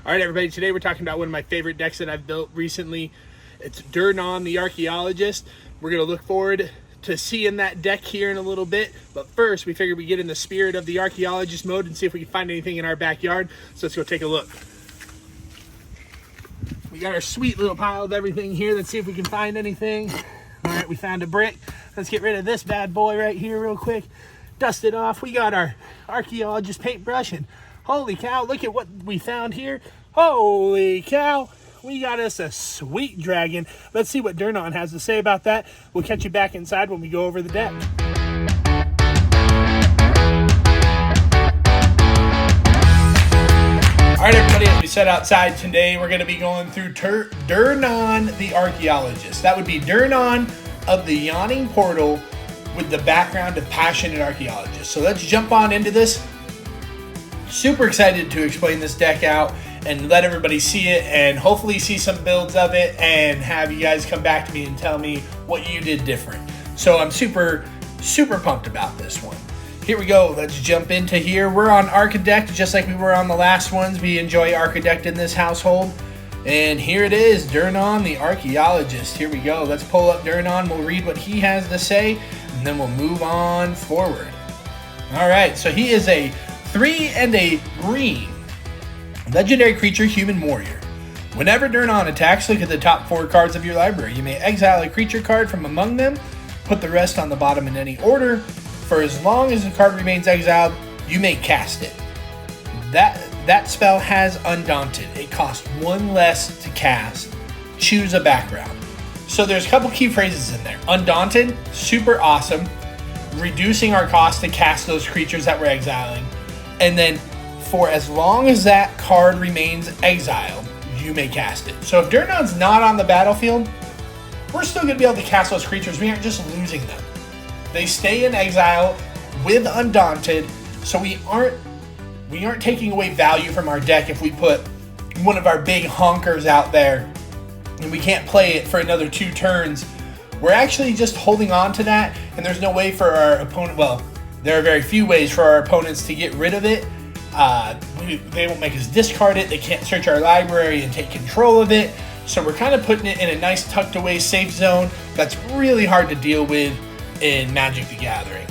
All right, everybody, today we're talking about one of my favorite decks that I've built recently. It's Durnan, the Archeologist. We're going to look forward to seeing that deck here in a little bit. But first, we figured we'd get in the spirit of the Archeologist mode and see if we can find anything in our backyard. So let's go take a look. We got our sweet little pile of everything here. Let's see if we can find anything. All right, we found a brick. Let's get rid of this bad boy right here real quick. Dust it off. We got our Archeologist paintbrush, and holy cow, look at what we found here. Holy cow, we got us a sweet dragon. Let's see what Durnan has to say about that. We'll catch you back inside when we go over the deck. All right, everybody, as we set outside today, we're going to be going through Durnan, the Archeologist. That would be Durnan of the Yawning Portal with the background of Passionate Archeologist. So let's jump on into this. Super excited to explain this deck out and let everybody see it and hopefully see some builds of it and have you guys come back to me and tell me what you did different. So I'm super pumped about this one. Here we go. Let's jump into here. We're on Architect just like we were on the last ones. We enjoy Architect in this household. And here it is, Durnan, the Archeologist. Here we go. Let's pull up Durnan. We'll read what he has to say and then we'll move on forward. All right, so he is a 3 and a green legendary creature, human warrior. Whenever Durnan attacks, look at the top 4 cards of your library. You may exile a creature card from among them, put the rest on the bottom in any order. For as long as the card remains exiled, you may cast it. That spell has Undaunted. It costs 1 less to cast. Choose a background. So there's a couple key phrases in there. Undaunted, super awesome, reducing our cost to cast those creatures that we're exiling. And then for as long as that card remains exiled, you may cast it. So if Durnan's not on the battlefield, we're still going to be able to cast those creatures. We aren't just losing them. They stay in exile with Undaunted, so we aren't taking away value from our deck if we put one of our big honkers out there and we can't play it for another 2 turns. We're actually just holding on to that, and there's no way for our opponent, well, there are very few ways for our opponents to get rid of it. They won't make us discard it. They can't search our library and take control of it. So we're kind of putting it in a nice tucked away safe zone that's really hard to deal with in Magic the Gathering.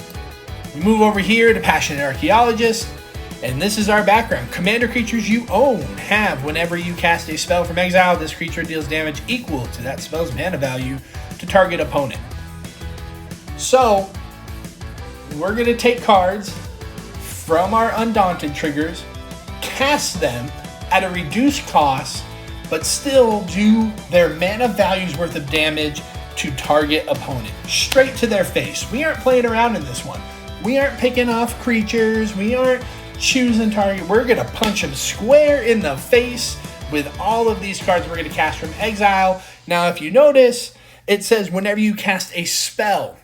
We move over here to Passionate Archeologist, and this is our background. Commander creatures you own have, whenever you cast a spell from exile, this creature deals damage equal to that spell's mana value to target opponent. So we're going to take cards from our Undaunted triggers, cast them at a reduced cost, but still do their mana value's worth of damage to target opponent. Straight to their face. We aren't playing around in this one. We aren't picking off creatures. We aren't choosing target. We're going to punch them square in the face with all of these cards we're going to cast from exile. Now, if you notice, it says whenever you cast a spell.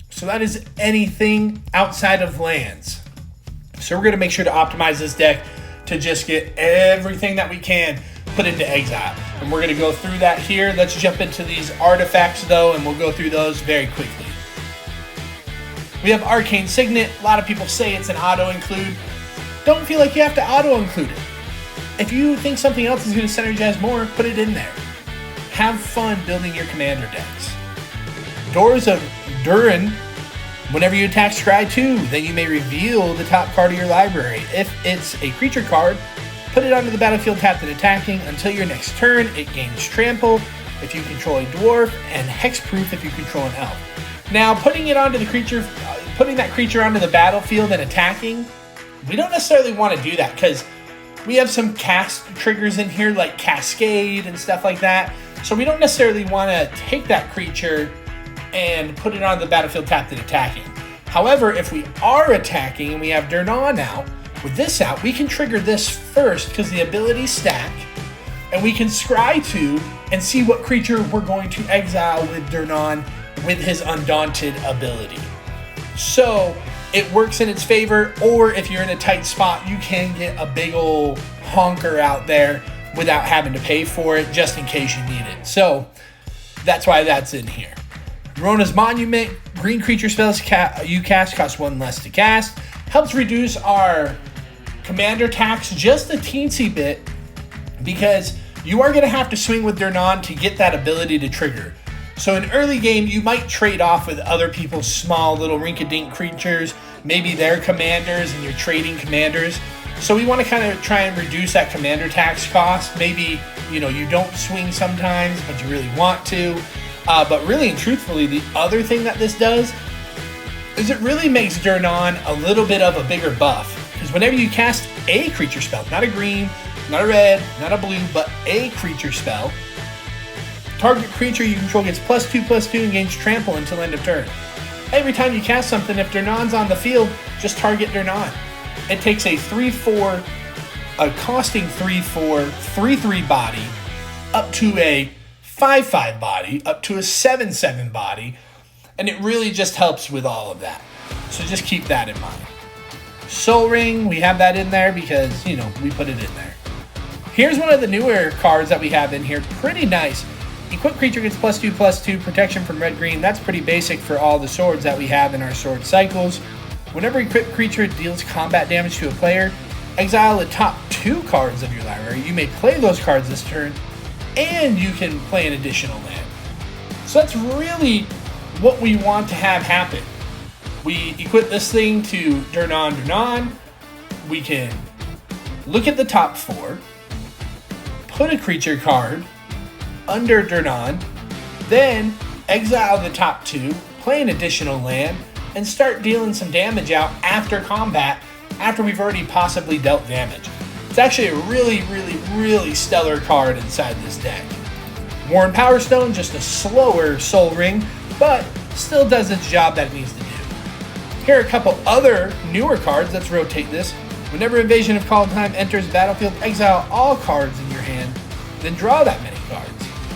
So that is anything outside of lands. So we're going to make sure to optimize this deck to just get everything that we can put into exile. And we're going to go through that here. Let's jump into these artifacts, though, and we'll go through those very quickly. We have Arcane Signet. A lot of people say it's an auto-include. Don't feel like you have to auto-include it. If you think something else is going to synergize more, put it in there. Have fun building your commander decks. Doors of Durnan. Whenever you attack, scry 2, then you may reveal the top card of your library. If it's a creature card, put it onto the battlefield tapped and attacking. Until your next turn, it gains trample if you control a dwarf and hexproof if you control an elf. Now, putting that creature onto the battlefield and attacking, we don't necessarily want to do that because we have some cast triggers in here like Cascade and stuff like that. So we don't necessarily want to take that creature and put it on the battlefield tapped and attacking. However, if we are attacking and we have Durnan out, with this out, we can trigger this first because the abilities stack, and we can scry 2 and see what creature we're going to exile with Durnan with his Undaunted ability. So it works in its favor, or if you're in a tight spot, you can get a big old honker out there without having to pay for it just in case you need it. So that's why that's in here. Rona's Monument, green creature spells you cast cost 1 less to cast. Helps reduce our commander tax just a teensy bit because you are going to have to swing with Durnan to get that ability to trigger. So in early game, you might trade off with other people's small little rink-a-dink creatures, maybe their commanders, and you're trading commanders. So we want to kind of try and reduce that commander tax cost. Maybe, you know, you don't swing sometimes, but you really want to. But really and truthfully, the other thing that this does is it really makes Durnan a little bit of a bigger buff. Because whenever you cast a creature spell, not a green, not a red, not a blue, but a creature spell, target creature you control gets +2/+2 and gains trample until end of turn. Every time you cast something, if Durnan's on the field, just target Durnan. It takes a 3/4, a costing 3/4, 3/3 body, up to a 5/5 body, up to a 7/7 body, and it really just helps with all of that. So just keep that in mind. Soul Ring, we have that in there because, you know, we put it in there. Here's one of the newer cards that we have in here. Pretty nice. Equipped creature gets +2/+2 protection from red-green. That's pretty basic for all the swords that we have in our sword cycles. Whenever equipped creature deals combat damage to a player, exile the top 2 cards of your library. You may play those cards this turn, and you can play an additional land. So that's really what we want to have happen. We equip this thing to Durnan. We can look at the top 4, put a creature card under Durnan, then exile the top 2, play an additional land, and start dealing some damage out after combat, after we've already possibly dealt damage. It's actually a really stellar card inside this deck. Worn Power Stone, just a slower Soul Ring, but still does its job that it needs to do. Here are a couple other newer cards. Let's rotate this. Whenever Invasion of Kaldheim enters the battlefield, exile all cards in your hand, then draw that many cards.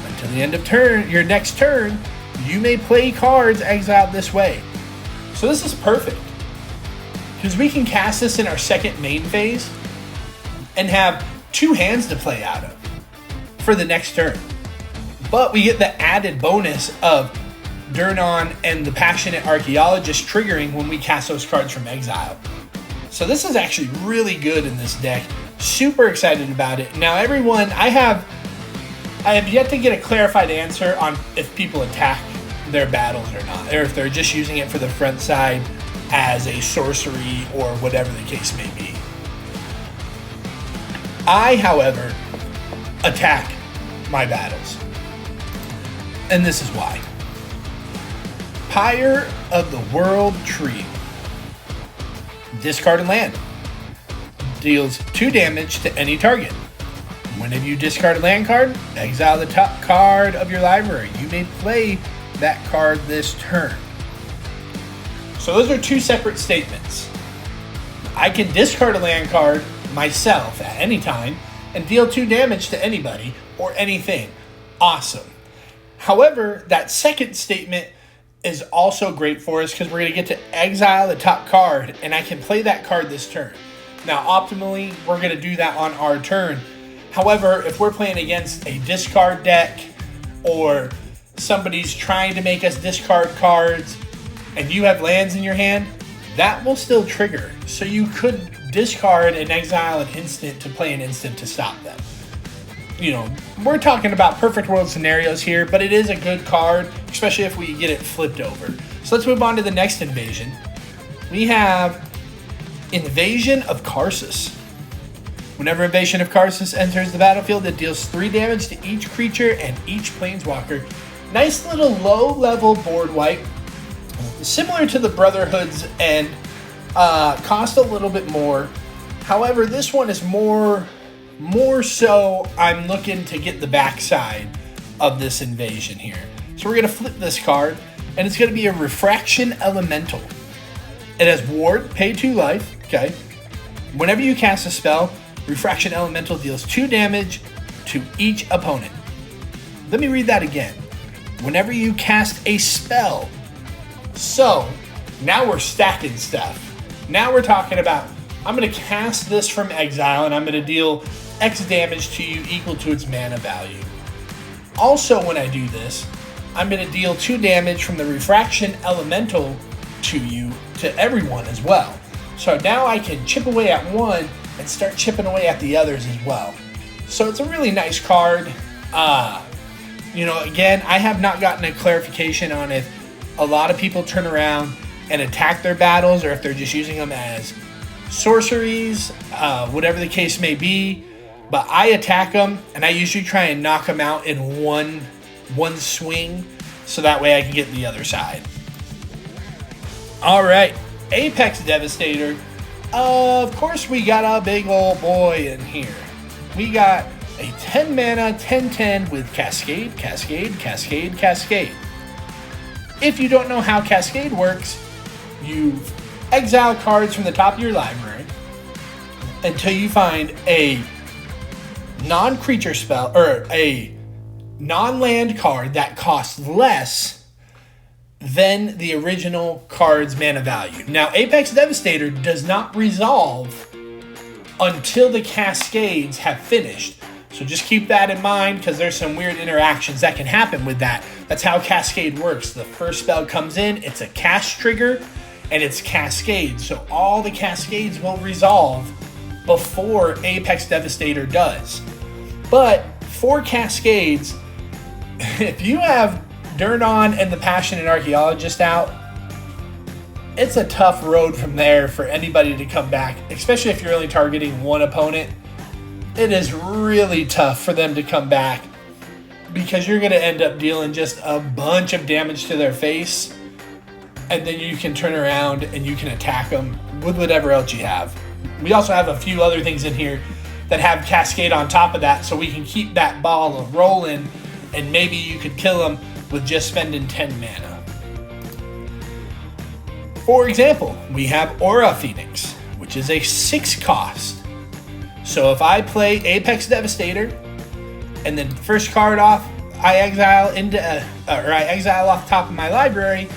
Until the end of your next turn, you may play cards exiled this way. So this is perfect, because we can cast this in our second main phase and have 2 hands to play out of for the next turn. But we get the added bonus of Durnan and the Passionate Archeologist triggering when we cast those cards from exile. So this is actually really good in this deck. Super excited about it. Now everyone, I have yet to get a clarified answer on if people attack their battles or not, or if they're just using it for the front side as a sorcery or whatever the case may be. I, however, attack my battles. And this is why. Pyre of the World Tree. Discard a land. Deals 2 damage to any target. Whenever you discard a land card, exile the top card of your library. You may play that card this turn. So those are 2 separate statements. I can discard a land card myself at any time and deal 2 damage to anybody or anything. Awesome. However, that second statement is also great for us because we're going to get to exile the top card, and I can play that card this turn. Now, optimally, we're going to do that on our turn. However, if we're playing against a discard deck or somebody's trying to make us discard cards and you have lands in your hand, that will still trigger. So you could discard and exile an instant to play an instant to stop them. You know, we're talking about perfect world scenarios here, but it is a good card, especially if we get it flipped over. So let's move on to the next invasion. We have Invasion of Karsus. Whenever Invasion of Karsus enters the battlefield, it deals 3 damage to each creature and each planeswalker. Nice little low-level board wipe. Similar to the Brotherhood's end, cost a little bit more. However, this one is more so I'm looking to get the backside of this invasion here. So we're going to flip this card, and it's going to be a Refraction Elemental. It has Ward, pay 2 life, okay? Whenever you cast a spell, Refraction Elemental deals 2 damage to each opponent. Let me read that again. Whenever you cast a spell. So, now we're stacking stuff. Now we're talking about, I'm going to cast this from exile, and I'm going to deal X damage to you equal to its mana value. Also, when I do this, I'm going to deal 2 damage from the Refraction Elemental to you, to everyone as well. So now I can chip away at one and start chipping away at the others as well. So it's a really nice card. You know, again, I have not gotten a clarification on if a lot of people turn around and attack their battles or if they're just using them as sorceries, whatever the case may be. But I attack them, and I usually try and knock them out in one swing, so that way I can get the other side. All right, Apex Devastator. Of course, we got a big old boy in here. We got a 10 mana 10/10 with Cascade, Cascade, Cascade, Cascade. If you don't know how Cascade works, you exile cards from the top of your library until you find a non-creature spell or a non-land card that costs less than the original card's mana value. Now, Apex Devastator does not resolve until the Cascades have finished. So just keep that in mind, because there's some weird interactions that can happen with that. That's how Cascade works. The first spell comes in, it's a cast trigger, and it's Cascade. So all the Cascades will resolve before Apex Devastator does. But for Cascades, if you have Durnan and the Passionate Archeologist out, it's a tough road from there for anybody to come back, especially if you're only targeting one opponent. It is really tough for them to come back because you're going to end up dealing just a bunch of damage to their face, and then you can turn around and you can attack them with whatever else you have. We also have a few other things in here that have Cascade on top of that, so we can keep that ball rolling, and maybe you could kill them with just spending 10 mana. For example, we have Aura Phoenix, which is a 6 cost. So if I play Apex Devastator, and then first card off, I exile off the top of my library,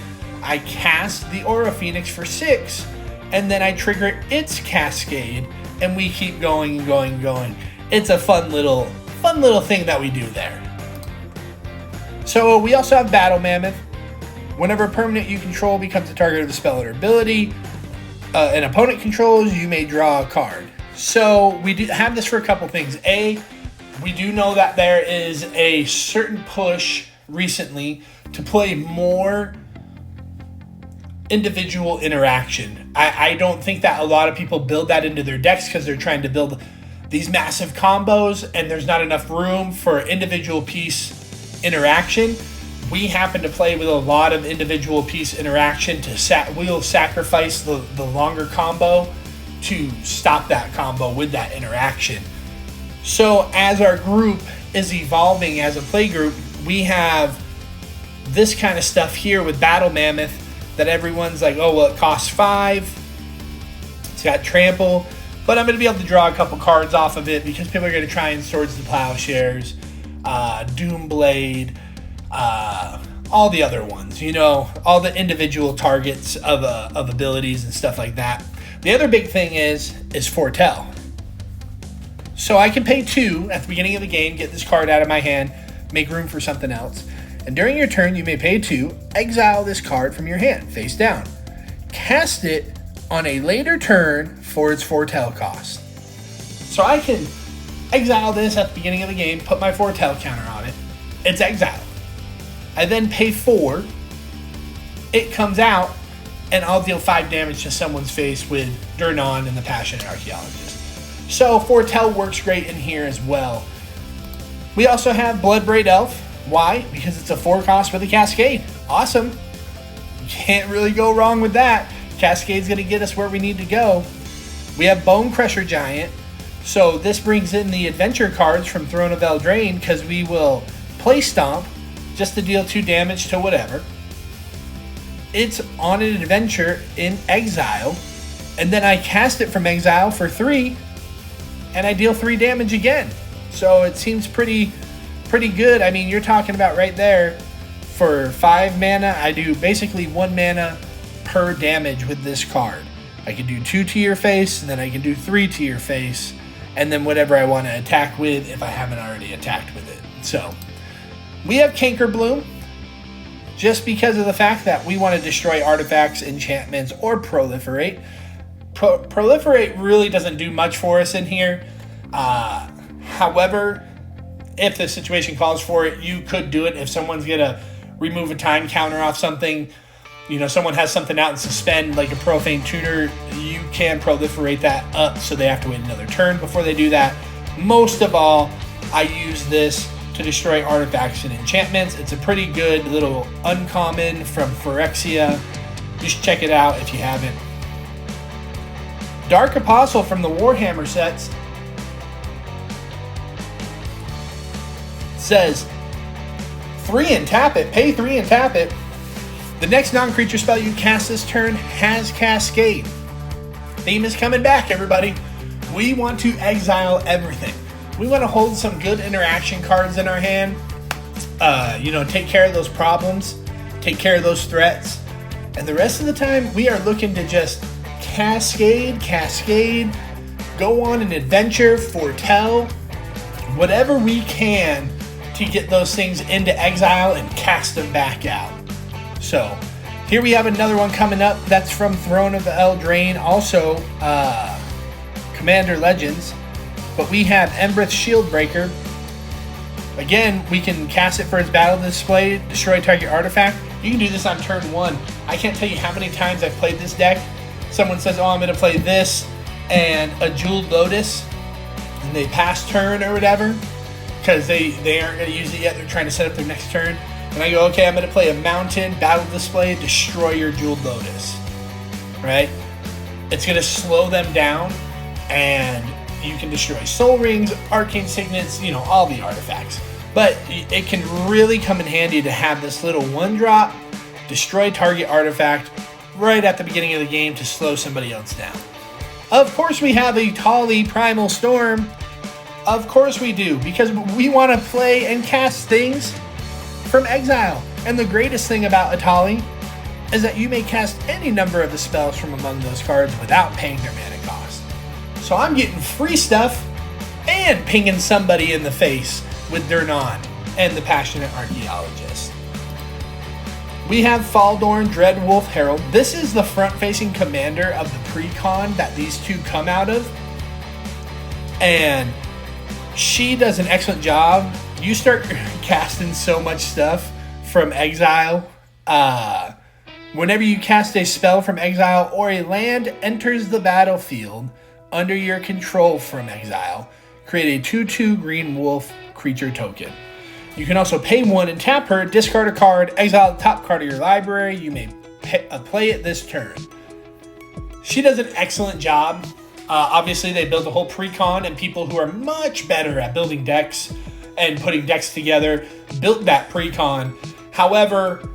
I cast the Aura Phoenix for 6, and then I trigger its Cascade, and we keep going and going and going. It's a fun little thing that we do there. So we also have Battle Mammoth. Whenever a permanent you control becomes the target of the spell or ability an opponent controls, you may draw a card. So we do have this for a couple things. A, we do know that there is a certain push recently to play more individual interaction. I don't think that a lot of people build that into their decks because they're trying to build these massive combos and there's not enough room for individual piece interaction. We happen to play with a lot of individual piece interaction we'll sacrifice the longer combo to stop that combo with that interaction. So as our group is evolving as a play group, we have this kind of stuff here with Battle Mammoth that everyone's like, oh, well, it costs 5. It's got trample, but I'm going to be able to draw a couple cards off of it because people are going to try and Swords to Plowshares, Doomblade, all the other ones, you know, all the individual targets of abilities and stuff like that. The other big thing is Foretell. So I can pay 2 at the beginning of the game, get this card out of my hand, make room for something else. And during your turn, you may pay 2, exile this card from your hand, face down. Cast it on a later turn for its Foretell cost. So I can exile this at the beginning of the game, put my Foretell counter on it. It's exiled. I then pay 4. It comes out, and I'll deal 5 damage to someone's face with Durnan and the Passionate Archeologist. So Foretell works great in here as well. We also have Bloodbraid Elf. Why? Because it's a 4 cost with a Cascade. Awesome. You can't really go wrong with that. Cascade's going to get us where we need to go. We have Bone Crusher Giant. So this brings in the adventure cards from Throne of Eldraine because we will play Stomp just to deal 2 damage to whatever. It's on an adventure in exile, and then I cast it from exile for 3, and I deal 3 damage again. So it seems pretty good. I mean, you're talking about right there for 5 mana, I do basically 1 mana per damage with this card. I can do 2 to your face, and then I can do 3 to your face, and then whatever I want to attack with if I haven't already attacked with it. So we have Canker Bloom just because of the fact that we want to destroy artifacts, enchantments, or proliferate. Proliferate really doesn't do much for us in here. However, if the situation calls for it, you could do it if someone's going to remove a time counter off something. You know, someone has something out and suspend, like a profane tutor, you can proliferate that up so they have to wait another turn before they do that. Most of all, I use this to destroy artifacts and enchantments. It's a pretty good little uncommon from Phyrexia. You should check it out if you haven't. Dark Apostle from the Warhammer sets says 3 and tap it. Pay 3 and tap it. The next non-creature spell you cast this turn has Cascade. Theme is coming back, everybody. We want to exile everything. We want to hold some good interaction cards in our hand. Take care of those problems. Take care of those threats. And the rest of the time, we are looking to just cascade, go on an adventure, foretell, whatever we can to get those things into exile and cast them back out. So, here we have another one coming up. That's from Throne of the Eldraine, also Commander Legends. But we have Embereth Shieldbreaker. Again, we can cast it for its battle display, destroy target artifact. You can do this on turn 1. I can't tell you how many times I've played this deck. Someone says, oh, I'm going to play this and a Jeweled Lotus, and they pass turn or whatever, because they aren't going to use it yet. They're trying to set up their next turn. And I go, okay, I'm going to play a Mountain, battle display, destroy your Jeweled Lotus. Right? It's going to slow them down, and you can destroy Soul Rings, Arcane Signets, all the artifacts. But it can really come in handy to have this little 1-drop, destroy target artifact right at the beginning of the game to slow somebody else down. Of course we have a Tali Primal Storm. Of course we do, because we want to play and cast things from exile. And the greatest thing about Atali is that you may cast any number of the spells from among those cards without paying their mana cost. So I'm getting free stuff and pinging somebody in the face with Durnan and the Passionate Archeologist. We have Faldorn Dreadwolf Herald. This is the front-facing commander of the pre-con that these two come out of. And she does an excellent job. You start casting so much stuff from exile. Whenever you cast a spell from exile or a land enters the battlefield under your control from exile, create a 2/2 green wolf creature token. You can also pay 1 and tap her, discard a card, exile the top card of your library. You may play it this turn. She does an excellent job. Obviously, they built a whole pre-con, and people who are much better at building decks and putting decks together built that pre-con. However,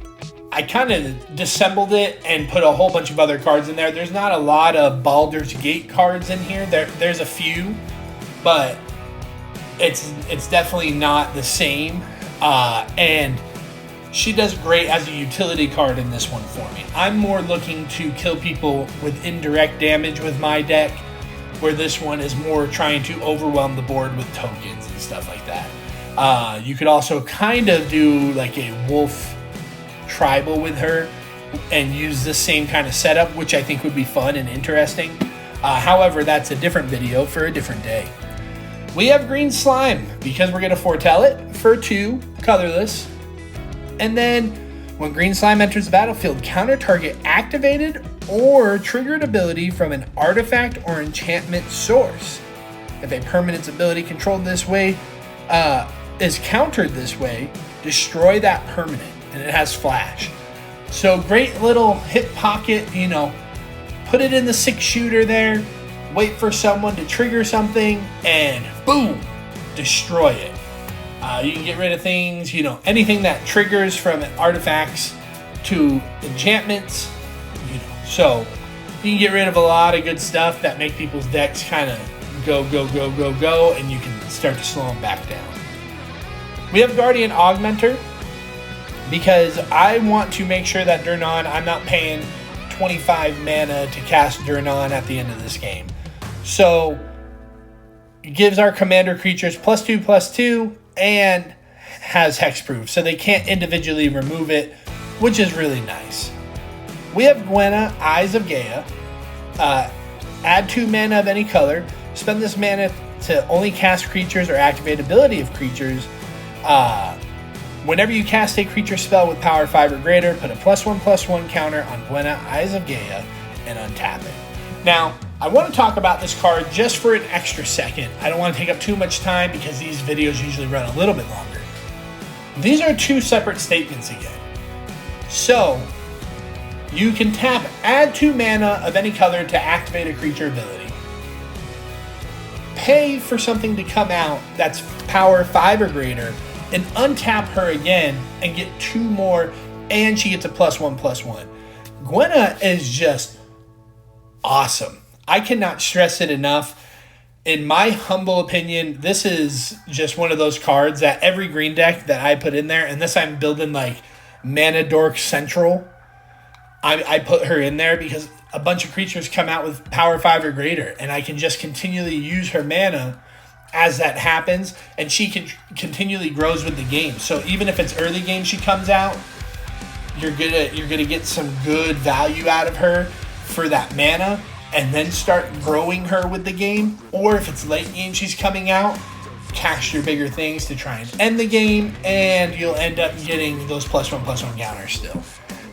I kind of disassembled it and put a whole bunch of other cards in there. There's not a lot of Baldur's Gate cards in here. There's a few, but it's definitely not the same. And she does great as a utility card in this one for me. I'm more looking to kill people with indirect damage with my deck, where this one is more trying to overwhelm the board with tokens and stuff like that. You could also kind of do like a wolf tribal with her and use the same kind of setup, which I think would be fun and interesting. However, that's a different video for a different day. We have Green Slime, because we're going to foretell it for 2, colorless. And then, when Green Slime enters the battlefield, counter target activated or triggered ability from an artifact or enchantment source. If a permanent's ability controlled this way is countered this way, destroy that permanent. And it has flash. So great little hip pocket, put it in the 6-shooter there, wait for someone to trigger something, and boom, destroy it. You can get rid of things, anything that triggers from artifacts to enchantments, So you can get rid of a lot of good stuff that make people's decks kind of go, and you can start to slow them back down. We have Guardian Augmenter, because I want to make sure that Durnan, I'm not paying 25 mana to cast Durnan at the end of this game. So, it gives our commander creatures +2/+2 and has hexproof, so they can't individually remove it, which is really nice. We have Gwenna, Eyes of Gaia. Add 2 mana of any color. Spend this mana to only cast creatures or activate ability of creatures. Whenever you cast a creature spell with power 5 or greater, put a +1/+1 counter on Gwenna, Eyes of Gaia, and untap it. Now, I want to talk about this card just for an extra second. I don't want to take up too much time because these videos usually run a little bit longer. These are two separate statements again. So, you can tap add 2 mana of any color to activate a creature ability. Pay for something to come out that's power 5 or greater, and untap her again and get 2 more, and she gets a +1/+1. Gwenna is just awesome. I cannot stress it enough. In my humble opinion, this is just one of those cards that every green deck that I put in there, unless I'm building like Mana Dork Central, I put her in there because a bunch of creatures come out with power 5 or greater, and I can just continually use her mana as that happens, and she can continually grows with the game. So even if it's early game she comes out, you're gonna get some good value out of her for that mana, and then start growing her with the game. Or if it's late game she's coming out, cast your bigger things to try and end the game, and you'll end up getting those +1/+1 counters still.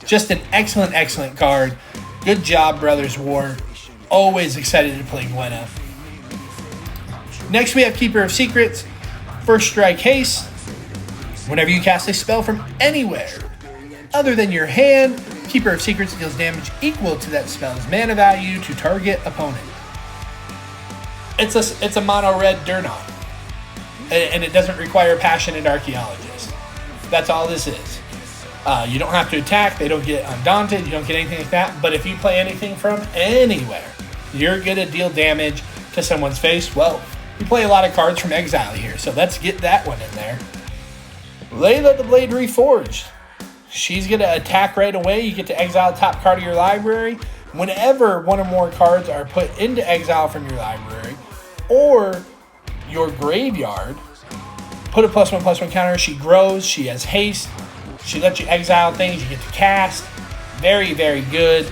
Just an excellent card. Good job, Brothers War. Always excited to play Gwenna. Next we have Keeper of Secrets. First strike haste. Whenever you cast a spell from anywhere other than your hand, Keeper of Secrets deals damage equal to that spell's mana value to target opponent. It's a mono red Durnan, and it doesn't require Passionate Archeologist. That's all this is. You don't have to attack. They don't get Undaunted. You don't get anything like that. But if you play anything from anywhere, you're going to deal damage to someone's face. Well, we play a lot of cards from Exile here, so let's get that one in there. Layla the Blade Reforged. She's going to attack right away. You get to exile top card of your library. Whenever one or more cards are put into exile from your library or your graveyard, put a +1/+1 counter. She grows. She has haste. She lets you exile things. You get to cast. Very good.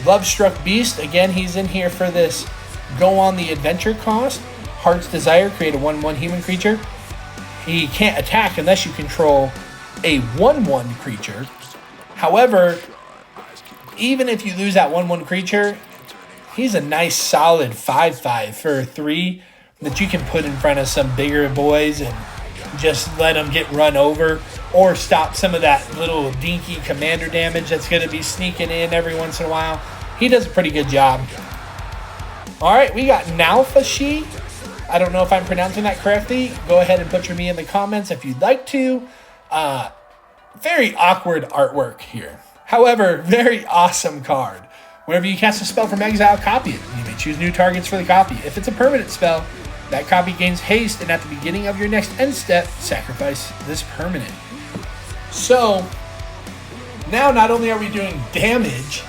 Love-Struck Beast. Again, he's in here for this go on the adventure cost. Heart's Desire. Create a 1/1 human creature. He can't attack unless you control a 1/1 creature. However, even if you lose that 1/1 creature, he's a nice solid 5/5 for 3 that you can put in front of some bigger boys and just let them get run over, or stop some of that little dinky commander damage that's going to be sneaking in every once in a while. He does a pretty good job. All right, we got Nalfashi. I don't know if I'm pronouncing that correctly. Go ahead and butcher me in the comments if you'd like to. Very awkward artwork here. However, very awesome card. Whenever you cast a spell from exile, copy it. You may choose new targets for the copy. If it's a permanent spell, that copy gains haste, and at the beginning of your next end step, sacrifice this permanent. So, now not only are we doing damage,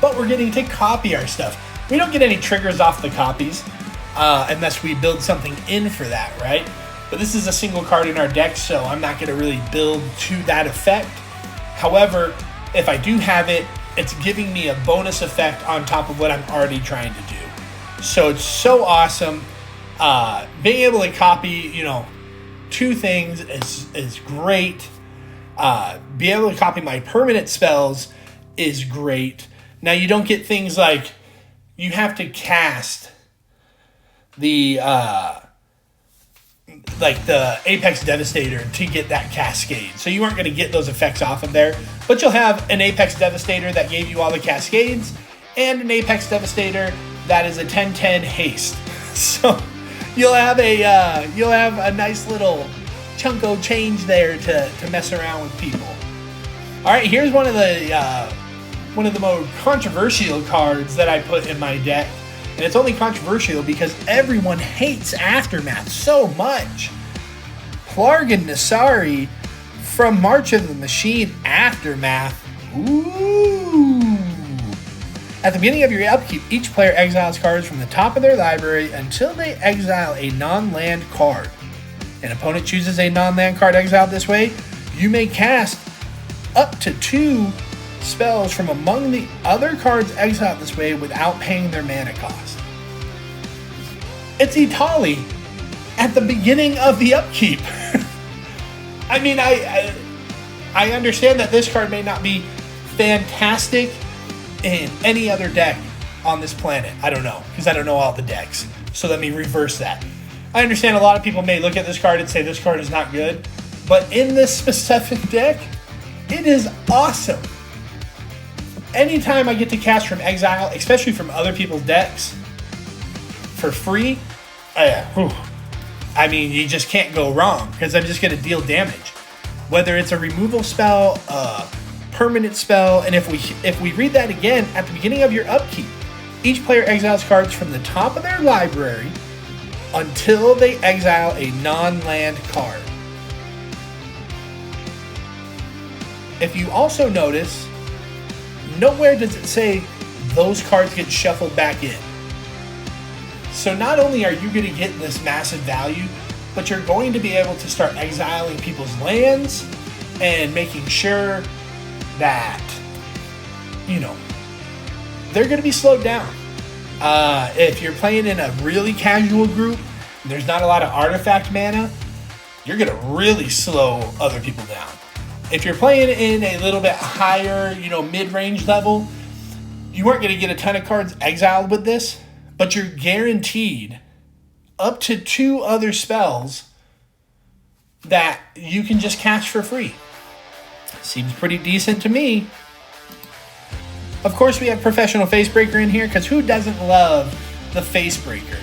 but we're getting to copy our stuff. We don't get any triggers off the copies, unless we build something in for that, right? But this is a single card in our deck, so I'm not going to really build to that effect. However, if I do have it, it's giving me a bonus effect on top of what I'm already trying to do. So it's so awesome. Being able to copy, 2 things is great. Being able to copy my permanent spells is great. Now, you don't get things like you have to cast the Apex Devastator to get that Cascade. So you aren't going to get those effects off of there. But you'll have an Apex Devastator that gave you all the Cascades, and an Apex Devastator that is a 10/10 haste. So you'll have a nice little chunko change there to mess around with people. All right, here's one of the more controversial cards that I put in my deck. And it's only controversial because everyone hates Aftermath so much. Plargan Nasari from March of the Machine Aftermath. Ooh. At the beginning of your upkeep, each player exiles cards from the top of their library until they exile a non-land card. An opponent chooses a non-land card exiled this way. You may cast up to 2 spells from among the other cards exiled this way without paying their mana cost. It's Itali at the beginning of the upkeep. I mean, I understand that this card may not be fantastic in any other deck on this planet. I don't know, because I don't know all the decks. So let me reverse that. I understand a lot of people may look at this card and say this card is not good, but in this specific deck, it is awesome. Anytime I get to cast from exile, especially from other people's decks, for free, I mean, you just can't go wrong, because I'm just going to deal damage. Whether it's a removal spell, a permanent spell, and if we read that again, at the beginning of your upkeep, each player exiles cards from the top of their library until they exile a non-land card. If you also notice, nowhere does it say those cards get shuffled back in. So not only are you going to get this massive value, but you're going to be able to start exiling people's lands and making sure that, you know, they're going to be slowed down. If you're playing in a really casual group, and there's not a lot of artifact mana, you're going to really slow other people down. If you're playing in a little bit higher, you know, mid-range level, you aren't going to get a ton of cards exiled with this, but you're guaranteed up to 2 other spells that you can just cast for free. Seems pretty decent to me. Of course, we have Professional Facebreaker in here, because who doesn't love the Facebreaker?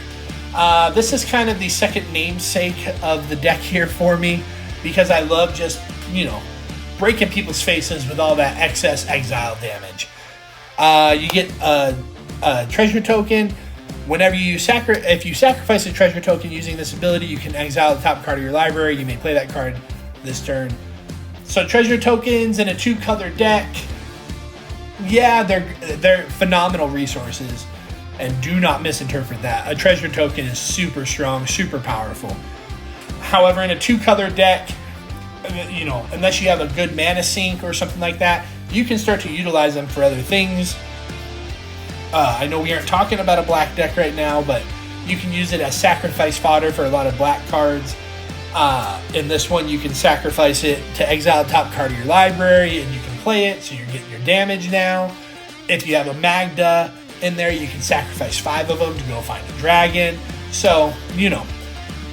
This is kind of the second namesake of the deck here for me, because I love just, you know, breaking people's faces with all that excess exile damage. You get a treasure token. Whenever you if you sacrifice a treasure token using this ability, you can exile the top card of your library. You may play that card this turn. So treasure tokens in a 2-color deck, yeah, they're phenomenal resources, and do not misinterpret that. A treasure token is super strong, super powerful. However, in a 2-color deck, you know, unless you have a good mana sink or something like that, you can start to utilize them for other things. I know we aren't talking about a black deck right now, but you can use it as sacrifice fodder for a lot of black cards. In this one, you can sacrifice it to exile the top card of your library, and you can play it, so you're getting your damage now. If you have a Magda in there, you can sacrifice 5 of them to go find a dragon. So, you know,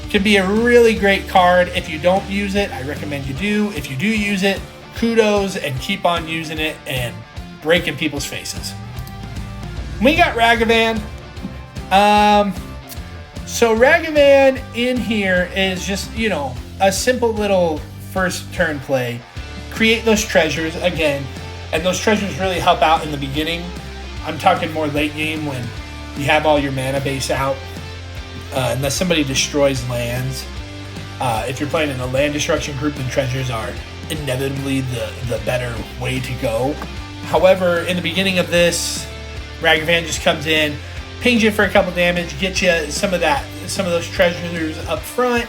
it can be a really great card. If you don't use it, I recommend you do. If you do use it, kudos, and keep on using it and breaking people's faces. We got Ragavan. So Ragavan in here is just, you know, a simple little first turn play. Create those treasures again, and those treasures really help out in the beginning. I'm talking more late game when you have all your mana base out. Unless somebody destroys lands. If you're playing in a land destruction group, then treasures are inevitably the better way to go. However, in the beginning of this, Ragavan just comes in, pings you for a couple damage, gets you some of those treasures up front,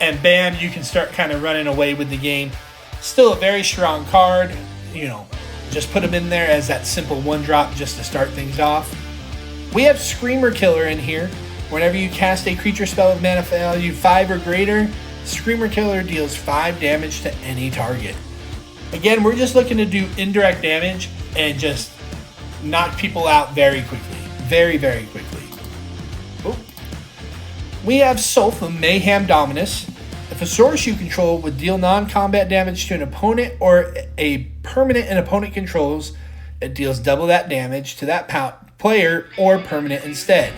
and bam, you can start kind of running away with the game. Still a very strong card, you know, just put them in there as that simple 1-drop just to start things off. We have Screamer Killer in here. Whenever you cast a creature spell of mana value 5 or greater, Screamer Killer deals 5 damage to any target. Again, we're just looking to do indirect damage and just knock people out very quickly. Very, very quickly. Oh. We have Sulf of Mayhem Dominus. If a source you control would deal non-combat damage to an opponent or a permanent an opponent controls, it deals double that damage to that player or permanent instead.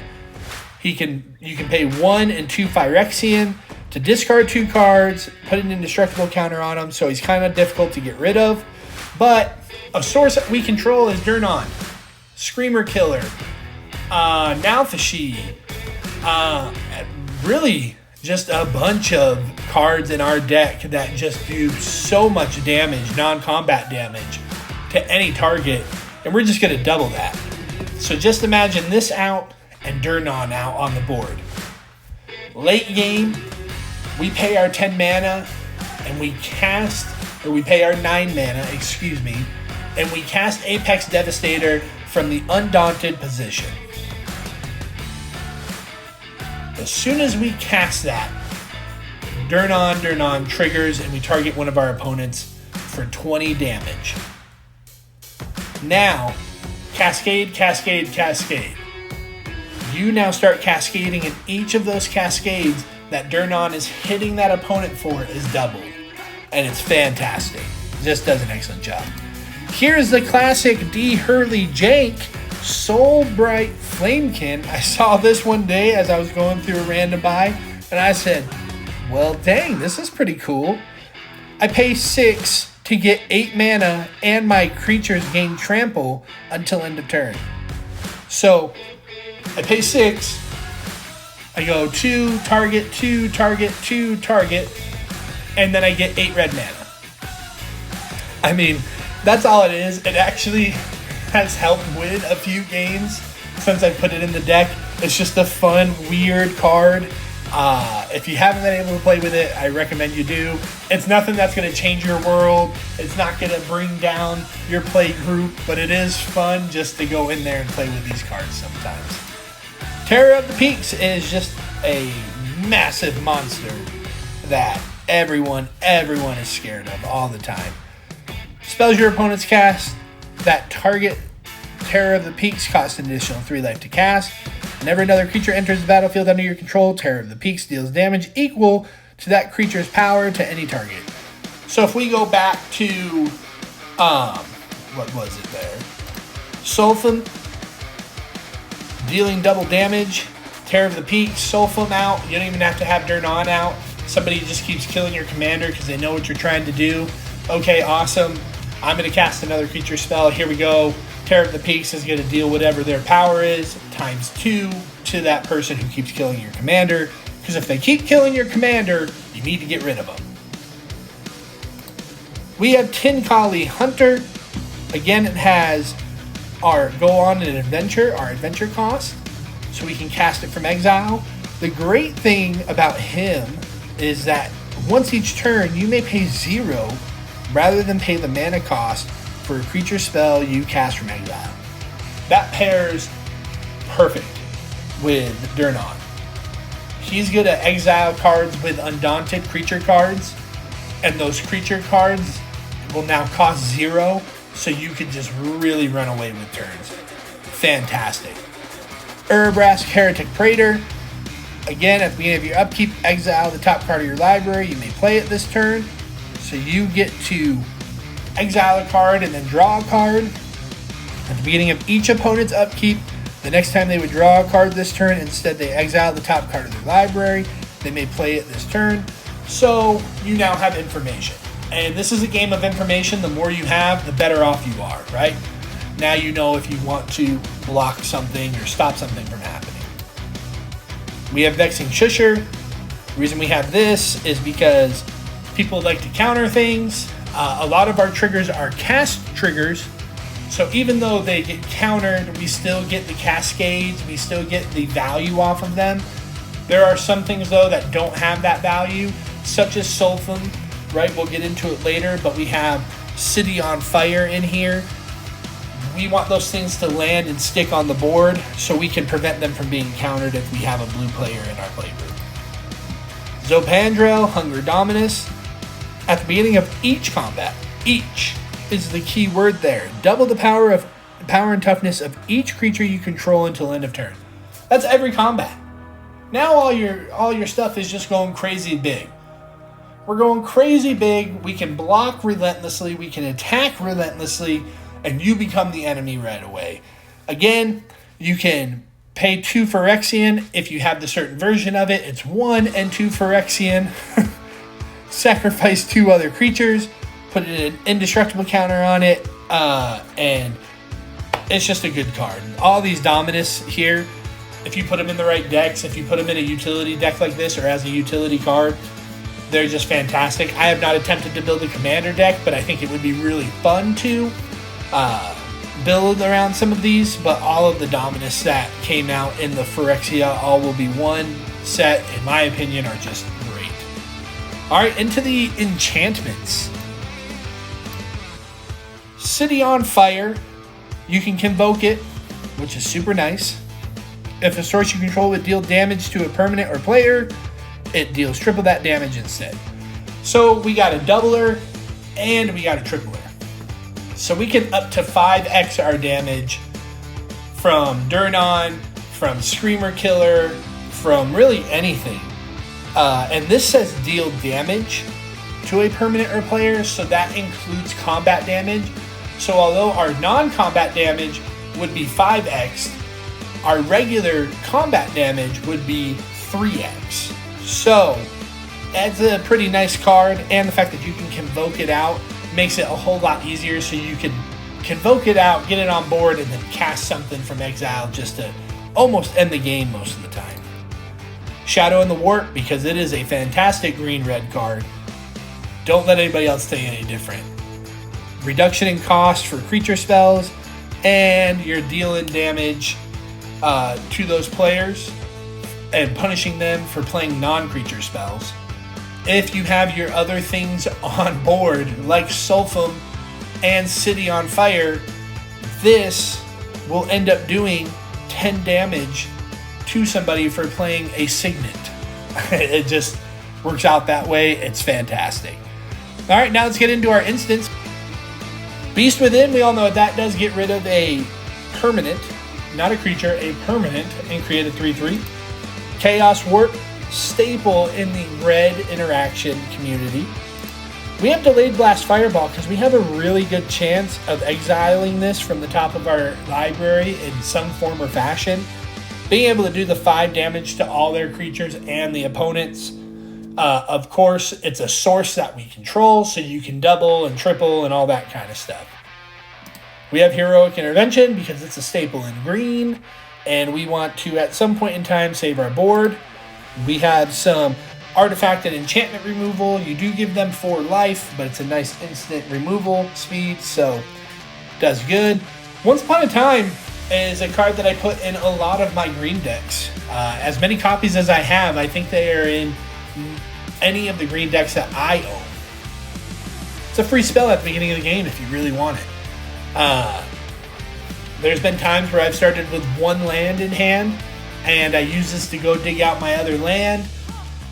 You can pay 1 and 2 Phyrexian to discard 2 cards, put an indestructible counter on him, so he's kind of difficult to get rid of. But a source that we control is Durnan, Screamer Killer, Nalfashi, really just a bunch of cards in our deck that just do so much damage, non-combat damage, to any target, and we're just going to double that. So just imagine this out and Durnan out on the board. Late game, we pay our 10 mana and we pay our 9 mana, and we cast Apex Devastator from the Undaunted position. As soon as we cast that, Durnan triggers, and we target one of our opponents for 20 damage. Now, cascade. You now start cascading, and each of those cascades that Durnan is hitting that opponent for is doubled. And it's fantastic. Just does an excellent job. Here's the classic D. Hurley Jank Soul Bright Flamekin. I saw this one day as I was going through a random buy, and I said, well, dang, this is pretty cool. I pay 6 to get 8 mana, and my creatures gain trample until end of turn. So, I pay 6. I go 2, target, 2, target, 2, target, and then I get 8 red mana. I mean, that's all it is. It actually has helped win a few games since I put it in the deck. It's just a fun, weird card. If you haven't been able to play with it, I recommend you do. It's nothing that's going to change your world. It's not going to bring down your play group, but it is fun just to go in there and play with these cards sometimes. Terror of the Peaks is just a massive monster that everyone is scared of all the time. Spells your opponents cast that target Terror of the Peaks cost an additional 3 life to cast. Whenever another creature enters the battlefield under your control, Terror of the Peaks deals damage equal to that creature's power to any target. So if we go back to, what was it there? Sulfum, dealing double damage. Terror of the Peaks, Sulfum out. You don't even have to have Durnan out. Somebody just keeps killing your commander because they know what you're trying to do. Okay, awesome. I'm going to cast another creature spell. Here we go. Terror of the Peaks is going to deal whatever their power is times 2 to that person who keeps killing your commander. Because if they keep killing your commander, you need to get rid of them. We have Tinkali Hunter. Again, it has our go on an adventure, our adventure cost. So we can cast it from exile. The great thing about him is that once each turn, you may pay 0 rather than pay the mana cost for a creature spell you cast from exile. That pairs perfect with Durnan. He's good at exile cards with undaunted creature cards, and those creature cards will now cost 0, so you can just really run away with turns. Fantastic. Urabrask Heretic Praetor. Again, at the beginning of your upkeep, exile the top card of your library. You may play it this turn. So you get to exile a card and then draw a card. At the beginning of each opponent's upkeep, the next time they would draw a card this turn, instead they exile the top card of their library. They may play it this turn. So you now have information. And this is a game of information. The more you have, the better off you are, right? Now you know if you want to block something or stop something from happening. We have Vexing Shusher. The reason we have this is because people like to counter things. A lot of our triggers are cast triggers. So even though they get countered, we still get the cascades. We still get the value off of them. There are some things, though, that don't have that value, such as Sulfum, right? We'll get into it later, but we have City on Fire in here. We want those things to land and stick on the board so we can prevent them from being countered if we have a blue player in our playgroup. Zopandrel, Hunger Dominus. At the beginning of each combat, each is the key word there. Double the power and toughness of each creature you control until end of turn. That's every combat. Now all your stuff is just going crazy big. We're going crazy big. We can block relentlessly. We can attack relentlessly. And you become the enemy right away. Again, you can pay 2 Phyrexian. If you have the certain version of it, it's 1 and 2 Phyrexian. Sacrifice 2 other creatures. Put an indestructible counter on it. And it's just a good card. All these Dominus here, if you put them in the right decks, if you put them in a utility deck like this or as a utility card, they're just fantastic. I have not attempted to build a commander deck, but I think it would be really fun to build around some of these, but all of the Dominus that came out in the Phyrexia all will be one set, in my opinion, are just great. Alright, into the enchantments. City on Fire, you can convoke it, which is super nice. If a source you control would deal damage to a permanent or player, it deals triple that damage instead. So we got a doubler and we got a tripler. So we can up to 5x our damage from Durnan, from Screamer Killer, from really anything. And this says deal damage to a permanent or player, so that includes combat damage. So although our non-combat damage would be 5x, our regular combat damage would be 3x. So that's a pretty nice card, and the fact that you can convoke it out makes it a whole lot easier, so you can convoke it out, get it on board, and then cast something from exile just to almost end the game most of the time. Shadow in the Warp, because it is a fantastic green-red card. Don't let anybody else tell you any different. Reduction in cost for creature spells, and you're dealing damage to those players and punishing them for playing non-creature spells. If you have your other things on board, like Sulfum and City on Fire, this will end up doing 10 damage to somebody for playing a Signet. It just works out that way. It's fantastic. All right, now let's get into our instance. Beast Within, we all know that does get rid of a permanent, not a creature, a permanent, and create a 3/3. Chaos Warp, staple in the red interaction community. We have Delayed Blast Fireball because we have a really good chance of exiling this from the top of our library in some form or fashion. Being able to do the 5 damage to all their creatures and the opponents. Of course, it's a source that we control, so you can double and triple and all that kind of stuff. We have Heroic Intervention because it's a staple in green, and we want to, at some point in time, save our board. We have some Artifact and Enchantment removal. You do give them 4 life, but it's a nice instant removal speed, so does good. Once Upon a Time is a card that I put in a lot of my green decks. As many copies as I have, I think they are in any of the green decks that I own. It's a free spell at the beginning of the game if you really want it. There's been times where I've started with 1 land in hand, and I use this to go dig out my other land.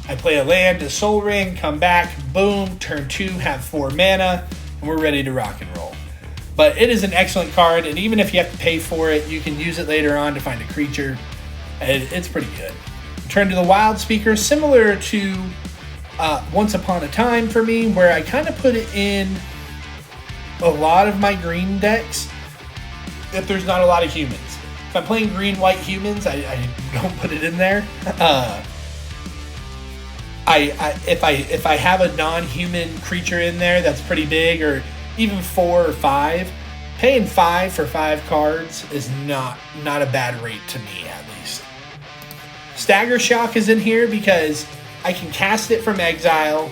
I play a land, a Soul Ring, come back, boom, turn 2, have 4 mana, and we're ready to rock and roll. But it is an excellent card, and even if you have to pay for it, you can use it later on to find a creature. It's pretty good. Turn to the Wild Speaker, similar to Once Upon a Time for me, where I kind of put it in a lot of my green decks if there's not a lot of humans. If I'm playing green-white humans, I don't put it in there. If I have a non-human creature in there that's pretty big, or even 4 or 5, paying 5 for 5 cards is not a bad rate to me, at least. Stagger Shock is in here because I can cast it from exile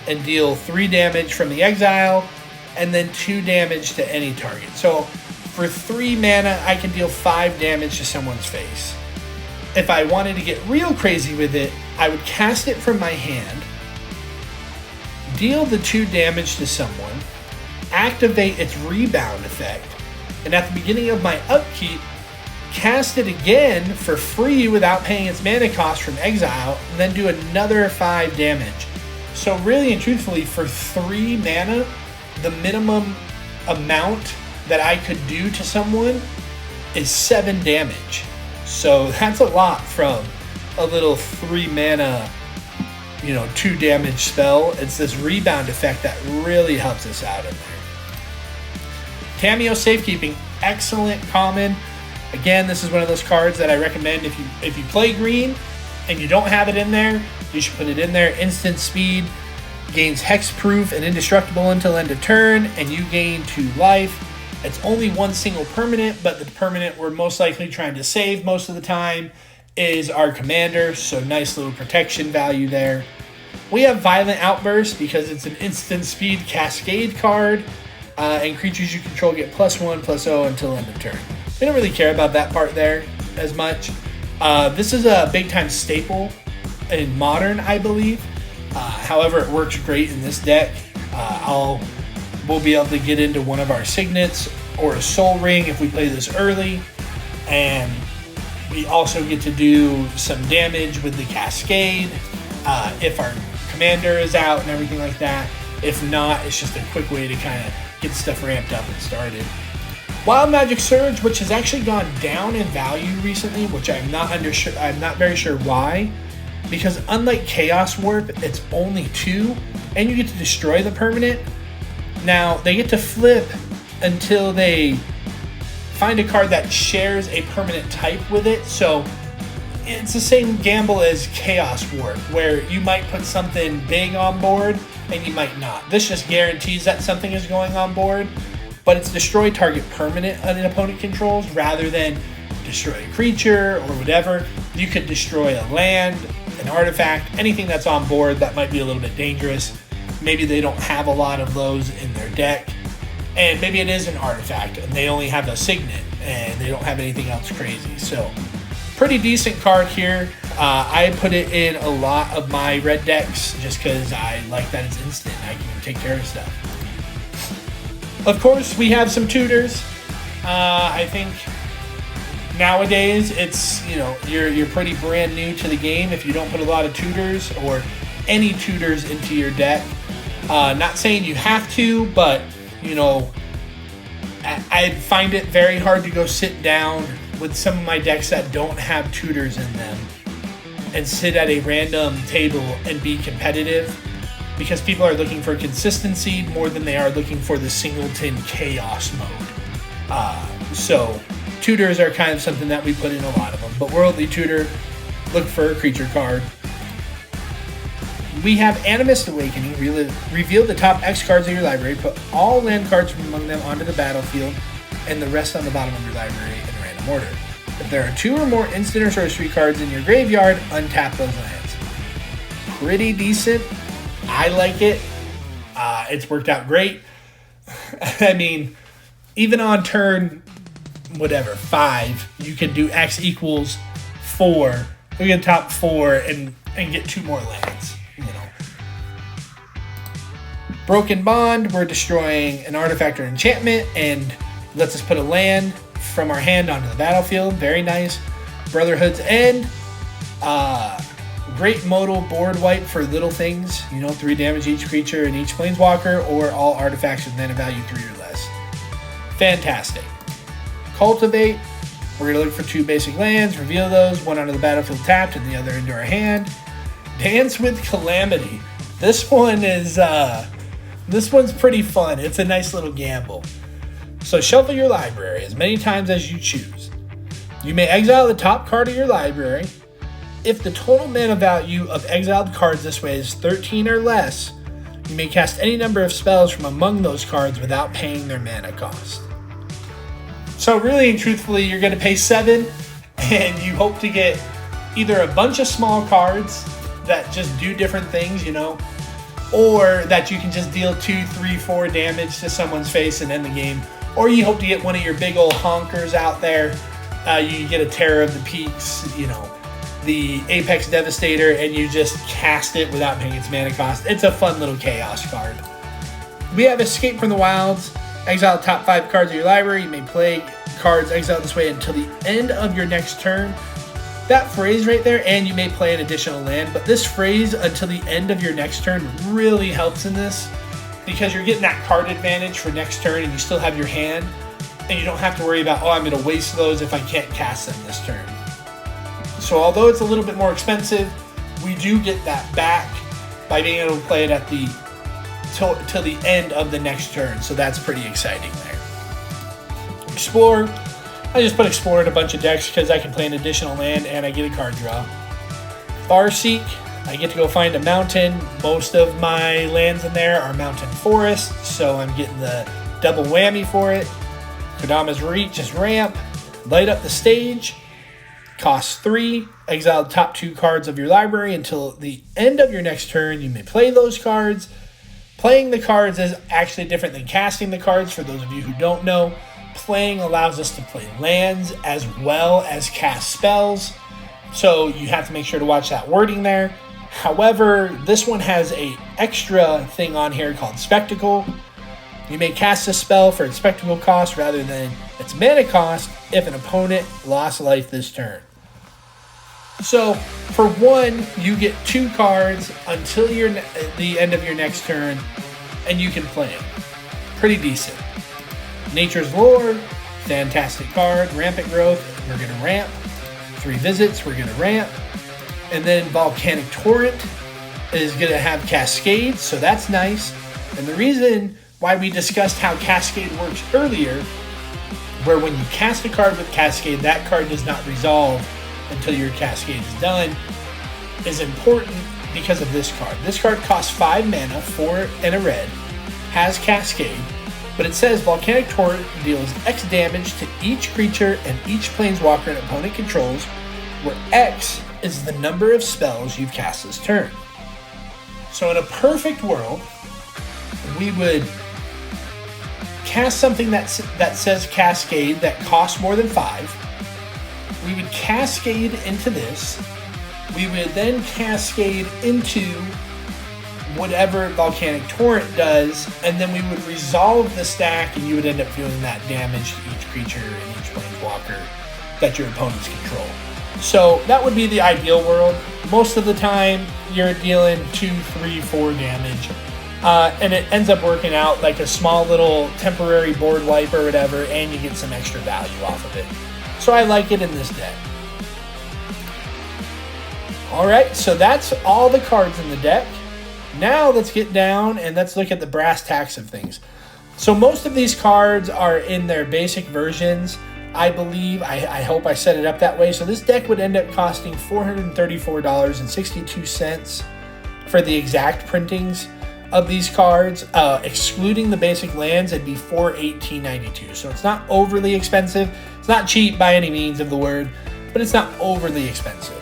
and deal 3 damage from the exile, and then 2 damage to any target. So for 3 mana, I can deal 5 damage to someone's face. If I wanted to get real crazy with it, I would cast it from my hand, deal the 2 damage to someone, activate its rebound effect, and at the beginning of my upkeep, cast it again for free without paying its mana cost from exile, and then do another 5 damage. So really and truthfully, for 3 mana, the minimum amount that I could do to someone is 7 damage. So that's a lot from a little 3 mana, 2 damage spell. It's this rebound effect that really helps us out in there. Cameo Safekeeping, excellent common. Again, this is one of those cards that I recommend if you play green and you don't have it in there, you should put it in there. Instant speed, gains hexproof and indestructible until end of turn, and you gain 2 life. It's only 1 single permanent, but the permanent we're most likely trying to save most of the time is our commander, so nice little protection value there. We have Violent Outburst because it's an instant speed cascade card, and creatures you control get +1/+0 until end of turn. We don't really care about that part there as much. This is a big time staple in Modern, I believe. However, it works great in this deck. I'll we'll be able to get into one of our signets or a soul ring if we play this early. And we also get to do some damage with the cascade if our commander is out and everything like that. If not, it's just a quick way to kind of get stuff ramped up and started. Wild Magic Surge, which has actually gone down in value recently, which I'm not very sure why. Because unlike Chaos Warp, it's only 2, and you get to destroy the permanent. Now, they get to flip until they find a card that shares a permanent type with it. So it's the same gamble as Chaos Warp, where you might put something big on board and you might not. This just guarantees that something is going on board, but it's destroy target permanent an opponent controls rather than destroy a creature or whatever. You could destroy a land, an artifact, anything that's on board that might be a little bit dangerous. Maybe they don't have a lot of those in their deck, and maybe it is an artifact and they only have a signet and they don't have anything else crazy. So pretty decent card here. I put it in a lot of my red decks just because I like that it's instant. I can take care of stuff. Of course, we have some tutors. I think nowadays it's, you're pretty brand new to the game if you don't put a lot of tutors or any tutors into your deck. Not saying you have to, but I find it very hard to go sit down with some of my decks that don't have tutors in them and sit at a random table and be competitive, because people are looking for consistency more than they are looking for the singleton chaos mode. So tutors are kind of something that we put in a lot of them. But Worldly Tutor, look for a creature card. We have Animist Awakening. Reveal the top X cards of your library. Put all land cards from among them onto the battlefield and the rest on the bottom of your library in random order. If there are 2 or more instant or sorcery cards in your graveyard, untap those lands. Pretty decent. I like it. It's worked out great. I mean, even on turn, 5, you can do X equals 4. We can top 4 and get 2 more lands. Broken Bond, we're destroying an artifact or enchantment and lets us put a land from our hand onto the battlefield. Very nice. Brotherhood's End. Great modal board wipe for little things. 3 damage each creature and each planeswalker or all artifacts with mana value 3 or less. Fantastic. Cultivate. We're going to look for 2 basic lands, reveal those, one onto the battlefield tapped and the other into our hand. Dance with Calamity. This one's pretty fun. It's a nice little gamble. So shuffle your library as many times as you choose. You may exile the top card of your library. If the total mana value of exiled cards this way is 13 or less, you may cast any number of spells from among those cards without paying their mana cost. So really and truthfully, you're going to pay 7 and you hope to get either a bunch of small cards that just do different things, or that you can just deal 2, 3, 4 damage to someone's face and end the game. Or you hope to get one of your big old honkers out there. You get a Terror of the Peaks, the Apex Devastator, and you just cast it without paying its mana cost. It's a fun little chaos card. We have Escape from the Wilds. Exile the top 5 cards of your library. You may play cards exiled this way until the end of your next turn. That phrase right there, and you may play an additional land, but this phrase, until the end of your next turn, really helps in this, because you're getting that card advantage for next turn and you still have your hand, and you don't have to worry about, I'm going to waste those if I can't cast them this turn. So although it's a little bit more expensive, we do get that back by being able to play it at till the end of the next turn, so that's pretty exciting there. Explore. I just put Explore in a bunch of decks because I can play an additional land and I get a card draw. Farseek, I get to go find a mountain. Most of my lands in there are mountain forests, so I'm getting the double whammy for it. Kodama's Reach is ramp. Light up the stage. Costs 3. Exile the top 2 cards of your library until the end of your next turn. You may play those cards. Playing the cards is actually different than casting the cards, for those of you who don't know. Playing allows us to play lands as well as cast spells, so you have to make sure to watch that wording there. However, this one has a extra thing on here called Spectacle. You may cast a spell for its spectacle cost rather than its mana cost if an opponent lost life this turn. So, for 1, you get 2 cards until the end of your next turn, and you can play them. Pretty decent. Nature's Lore, fantastic card. Rampant Growth, we're going to ramp. 3 visits, we're going to ramp. And then Volcanic Torrent is going to have Cascade, so that's nice. And the reason why we discussed how Cascade works earlier, where when you cast a card with Cascade, that card does not resolve until your Cascade is done, is important because of this card. This card costs 5 mana, 4 and a red, has Cascade, but it says Volcanic Torrent deals X damage to each creature and each planeswalker an opponent controls, where X is the number of spells you've cast this turn. So in a perfect world, we would cast something that says Cascade that costs more than 5. We would Cascade into this. We would then Cascade into whatever Volcanic Torrent does, and then we would resolve the stack, and you would end up doing that damage to each creature and each planeswalker that your opponents control. So that would be the ideal world. Most of the time, you're dealing 2, 3, 4 damage. And it ends up working out like a small little temporary board wipe or whatever, and you get some extra value off of it. So I like it in this deck. Alright, so that's all the cards in the deck. Now let's get down and let's look at the brass tacks of things. So most of these cards are in their basic versions, I believe. I hope I set it up that way. So this deck would end up costing $434.62 for the exact printings of these cards. Excluding the basic lands, it'd be $418.92. So it's not overly expensive. It's not cheap by any means of the word, but it's not overly expensive.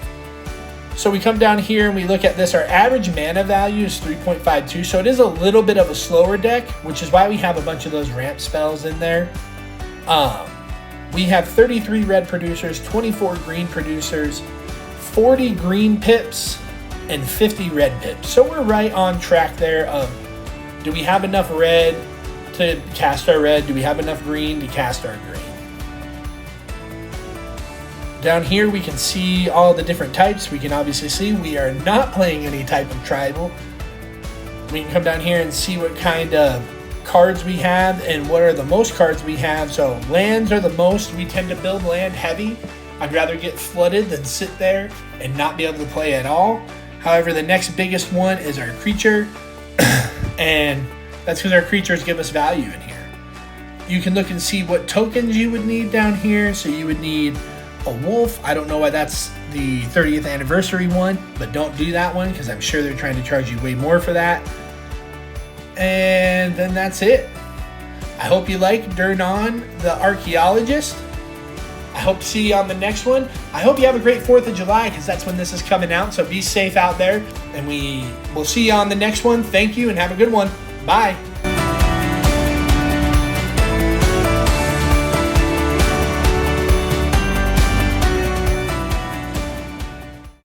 So we come down here and we look at this. Our average mana value is 3.52, so it is a little bit of a slower deck, which is why we have a bunch of those ramp spells in there. We have 33 red producers, 24 green producers, 40 green pips, and 50 red pips. So we're right on track there of, do we have enough red to cast our red? Do we have enough green to cast our green? Down here we can see all the different types. We can obviously see we are not playing any type of tribal. We can come down here and see what kind of cards we have and what are the most cards we have. So lands are the most. We tend to build land heavy. I'd rather get flooded than sit there and not be able to play at all. However, the next biggest one is our creature, and that's because our creatures give us value in here. You can look and see what tokens you would need down here. So you would need a wolf. I don't know why that's the 30th anniversary one, but don't do that one because I'm sure they're trying to charge you way more for that. And then that's it. I hope you like Durnan, the Archeologist. I hope to see you on the next one. I hope you have a great 4th of July because that's when this is coming out. So be safe out there, and we will see you on the next one. Thank you and have a good one. Bye.